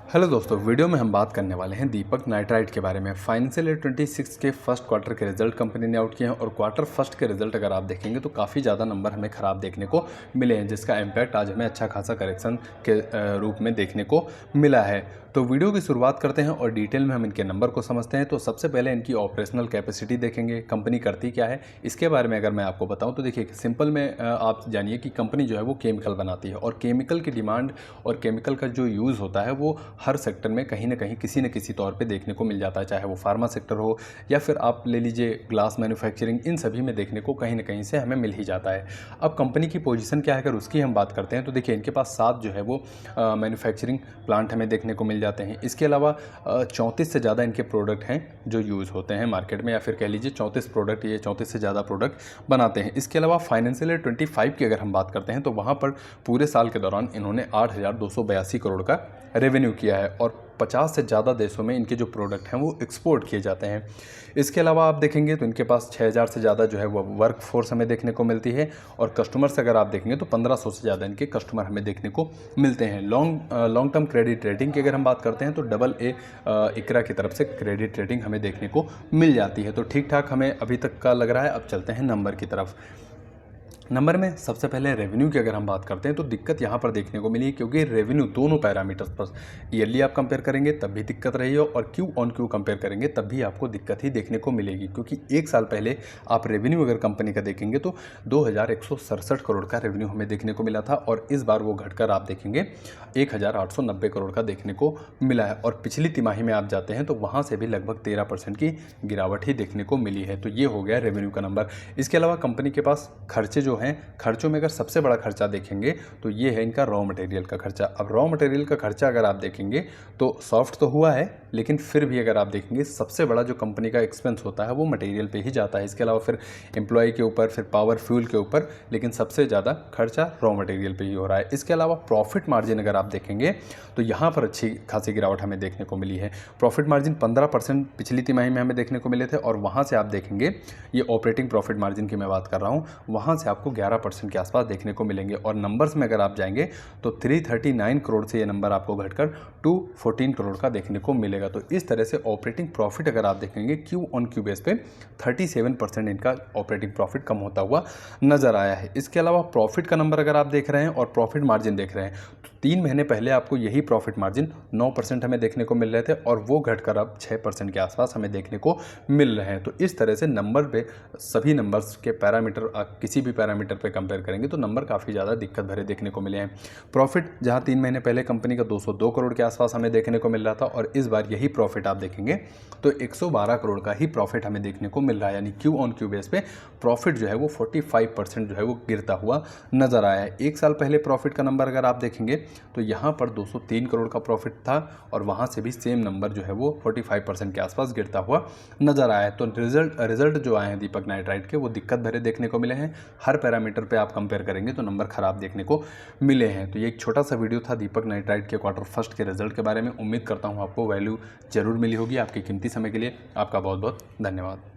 Hello दोस्तों, video में हम बात करने वाले हैं दीपक नाइट्राइट के बारे में। फाइनेंशियल ईयर 26 के फर्स्ट क्वार्टर के रिजल्ट कंपनी ने आउट किए हैं और क्वार्टर फर्स्ट के रिजल्ट अगर आप देखेंगे तो काफ़ी ज़्यादा नंबर हमें ख़राब देखने को मिले हैं, जिसका इम्पैक्ट आज हमें अच्छा खासा करेक्शन के रूप में देखने को मिला है। तो वीडियो की शुरुआत करते हैं और डिटेल में हम इनके नंबर को समझते हैं। तो सबसे पहले इनकी ऑपरेशनल कैपेसिटी देखेंगे, कंपनी करती क्या है इसके बारे में अगर मैं आपको बताऊं तो देखिए सिंपल में आप जानिए कि कंपनी जो है वो केमिकल बनाती है और केमिकल की डिमांड और केमिकल का जो यूज़ होता है वो हर सेक्टर में कहीं ना कहीं किसी न किसी तौर पे देखने को मिल जाता है, चाहे वो फार्मा सेक्टर हो या फिर आप ले लीजिए ग्लास मैन्युफैक्चरिंग, इन सभी में देखने को कहीं ना कहीं से हमें मिल ही जाता है। अब कंपनी की पोजीशन क्या है अगर उसकी हम बात करते हैं तो देखिए इनके पास 7 जो है वो मैन्युफैक्चरिंग प्लांट हमें देखने को मिल जाते हैं। इसके अलावा 34 से ज़्यादा इनके प्रोडक्ट हैं जो यूज़ होते हैं मार्केट में, या फिर कह लीजिए 34 प्रोडक्ट, ये 34 से ज़्यादा प्रोडक्ट बनाते हैं। इसके अलावा फाइनेंशियल ईयर 25 की अगर हम बात करते हैं तो वहाँ पर पूरे साल के दौरान इन्होंने 8,282 करोड़ का रेवेन्यू किया है और 50 से ज़्यादा देशों में इनके जो प्रोडक्ट हैं वो एक्सपोर्ट किए जाते हैं। इसके अलावा आप देखेंगे तो इनके पास 6,000 से ज़्यादा जो है वो वर्क फोर्स हमें देखने को मिलती है और कस्टमर्स अगर आप देखेंगे तो 1,500 से ज़्यादा इनके कस्टमर हमें देखने को मिलते हैं। लॉन्ग टर्म क्रेडिट रेटिंग की अगर हम बात करते हैं तो AA इकरा की तरफ से क्रेडिट रेटिंग हमें देखने को मिल जाती है। तो ठीक ठाक हमें अभी तक का लग रहा है। अब चलते हैं नंबर की तरफ। नंबर में सबसे पहले रेवेन्यू की अगर हम बात करते हैं तो दिक्कत यहाँ पर देखने को मिली है, क्योंकि रेवेन्यू दोनों पैरामीटर्स पर ईयरली आप कंपेयर करेंगे तब भी दिक्कत रही है और क्यू ऑन क्यू कंपेयर करेंगे तब भी आपको दिक्कत ही देखने को मिलेगी। क्योंकि एक साल पहले आप रेवेन्यू अगर कंपनी का देखेंगे तो 2,167 करोड़ का रेवेन्यू हमें देखने को मिला था और इस बार वो घटकर आप देखेंगे 1,890 करोड़ का देखने को मिला है। और पिछली तिमाही में आप जाते हैं तो वहाँ से भी लगभग 13% की गिरावट ही देखने को मिली है। तो ये हो गया रेवेन्यू का नंबर। इसके अलावा कंपनी के पास खर्चे जो हैं, खर्चों में अगर सबसे बड़ा खर्चा देखेंगे तो ये है इनका रॉ मटेरियल का खर्चा। अब रॉ मटेरियल का खर्चा अगर आप देखेंगे तो सॉफ्ट तो हुआ है, लेकिन फिर भी अगर आप देखेंगे सबसे बड़ा जो कंपनी का एक्सपेंस होता है वो मटेरियल पे ही जाता है। इसके अलावा फिर एम्प्लॉय के ऊपर, फिर पावर फ्यूल के ऊपर, लेकिन सबसे ज़्यादा खर्चा रॉ मटेरियल पे ही हो रहा है। इसके अलावा प्रॉफिट मार्जिन अगर आप देखेंगे तो यहाँ पर अच्छी खासी गिरावट हमें देखने को मिली है। प्रॉफिट मार्जिन 15% पिछली तिमाही में हमें देखने को मिले थे और वहाँ से आप देखेंगे, ये ऑपरेटिंग प्रॉफिट मार्जिन की मैं बात कर रहा हूँ, वहाँ से आपको 11% के आसपास देखने को मिलेंगे। और नंबर्स में अगर आप जाएंगे तो 339 करोड़ से ये नंबर आपको घटकर 214 करोड़ का देखने को मिलेगा। तो इस तरह से ऑपरेटिंग प्रॉफिट अगर आप देखेंगे क्यू ऑन क्यू बेस पे 37% इनका ऑपरेटिंग प्रॉफिट कम होता हुआ नजर आया है। इसके अलावा प्रॉफिट का नंबर अगर आप देख रहे हैं और प्रॉफिट मार्जिन देख रहे हैं तो 3 महीने पहले आपको यही प्रॉफिट मार्जिन 9% हमें देखने को मिल रहे थे और वो घटकर अब 6% के आसपास हमें देखने को मिल रहे हैं। तो इस तरह से नंबर पे सभी नंबर्स के पैरामीटर किसी भी पैरामीटर पे कंपेयर करेंगे तो नंबर काफ़ी ज़्यादा दिक्कत भरे देखने को मिले हैं। प्रॉफिट जहां 3 महीने पहले कंपनी का 202 करोड़ के आसपास हमें देखने को मिल रहा था और इस बार यही प्रॉफिट आप देखेंगे तो 112 करोड़ का ही प्रॉफिट हमें देखने को मिल रहा है। यानी क्यू ऑन क्यू बेस पे प्रॉफिट जो है वो 45% जो है वो गिरता हुआ नजर आया है। एक साल पहले प्रॉफिट का नंबर अगर आप देखेंगे तो यहाँ पर 203 करोड़ का प्रॉफिट था और वहाँ से भी सेम नंबर जो है वो 45% के आसपास गिरता हुआ नजर आया है। तो रिजल्ट जो आए हैं दीपक नाइट्राइट के वो दिक्कत भरे देखने को मिले हैं। हर पैरामीटर पे आप कंपेयर करेंगे तो नंबर खराब देखने को मिले हैं। तो ये एक छोटा सा वीडियो था दीपक नाइट्राइट के क्वार्टर फर्स्ट के रिजल्ट के बारे में। उम्मीद करता हूँ आपको वैल्यू जरूर मिली होगी। आपके कीमती समय के लिए आपका बहुत बहुत धन्यवाद।